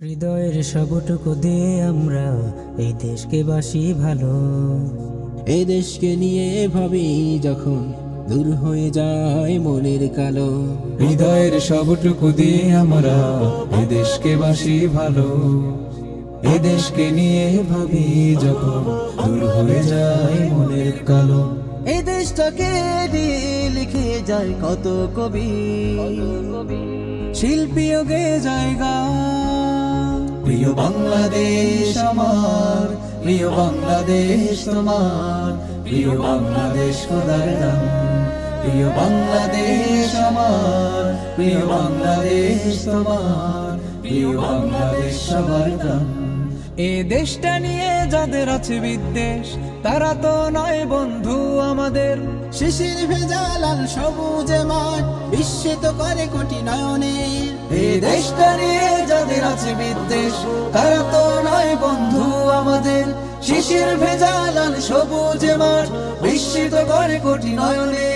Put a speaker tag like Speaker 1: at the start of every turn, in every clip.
Speaker 1: হৃদয়ের সবটুকু দিয়ে আমরা এই দেশকে বাসি ভালো।
Speaker 2: এই দেশকে নিয়ে ভাবি যখন দূর হয়ে যায় মনের কালো।
Speaker 3: হৃদয়ের সবটুকু দিয়ে আমরা এই দেশকে বাসি ভালো। এই দেশকে নিয়ে ভাবি যখন দূর হয়ে যায় মনের কালো।
Speaker 2: এই দেশটাকে দিয়ে লিখে যায় কত কবি, শিল্পীও গে জায়গা।
Speaker 3: প্রিয় বাংলাদেশ আমার, প্রিয় বাংলাদেশ তোমার, প্রিয় বাংলাদেশ খোদার দান। প্রিয় বাংলাদেশ আমার, প্রিয় বাংলাদেশ তোমার, প্রিয় বাংলাদেশ সবার প্রাণ।
Speaker 4: এ দেশটা নিয়ে যাদের আছে বিদ্বেষ তারা তো নয় বন্ধু আমাদের।
Speaker 2: শিশির ভেজা লাল সবুজে মাঠ বিস্মিত করে কোটি নয়নে।
Speaker 3: এই দেশটা নিয়ে যাদের আছে বিদ্বেষ তারা তো নয় বন্ধু আমাদের। শিশির ভেজা লাল সবুজে মাঠ বিস্মিত করে কোটি নয়নে।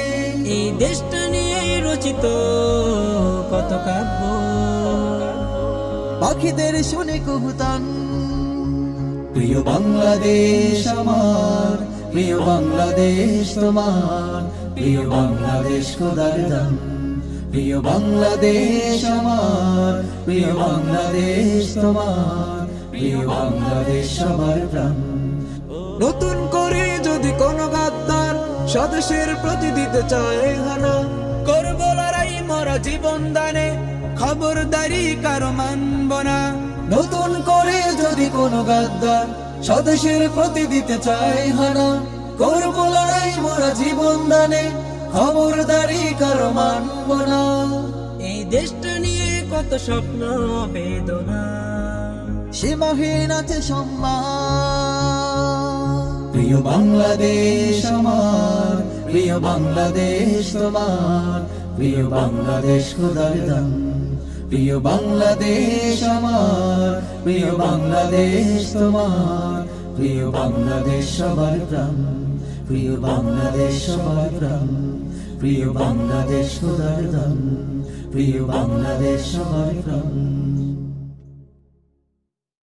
Speaker 1: এই দেশটা নিয়ে রচিত কত কাব্য,
Speaker 2: পাখিদের শুনে কুহুতান।
Speaker 3: প্রিয় বাংলাদেশ আমার, প্রিয় বাংলাদেশ তোমার, প্রিয় বাংলাদেশ খোদার দান। প্রিয় বাংলাদেশ আমার, প্রিয় বাংলাদেশ তোমার, প্রিয় বাংলাদেশ সবার প্রাণ।
Speaker 4: নতুন করে যদি কোনো গাদ্দার স্বদেশের প্রতি দিতে চায় হানা, করব লড়াই মরা জীবন দানে, খবরদারি কারো মানব না।
Speaker 3: নতুন করে যদি কোনো গাদ্দার স্বদেশের প্রতি দিতে চায় হানা, করব লড়াই মোরা জীবন দানে, খবরদারি কারো মানব না।
Speaker 1: এই দেশটা নিয়ে কত স্বপ্ন বেদনা,
Speaker 2: সীমাহীন আছে সম্মান।
Speaker 3: প্রিয় বাংলাদেশ আমার, প্রিয় বাংলাদেশ তোমার, প্রিয় বাংলাদেশ খোদার দান। প্রিয় বাংলাদেশ আমার, প্রিয় বাংলাদেশ তোমার, প্রিয় বাংলাদেশ সবার প্রাণ। প্রিয় বাংলাদেশ সবার প্রাণ, প্রিয় বাংলাদেশ খোদার দান। প্রিয় বাংলাদেশ সবার প্রাণ।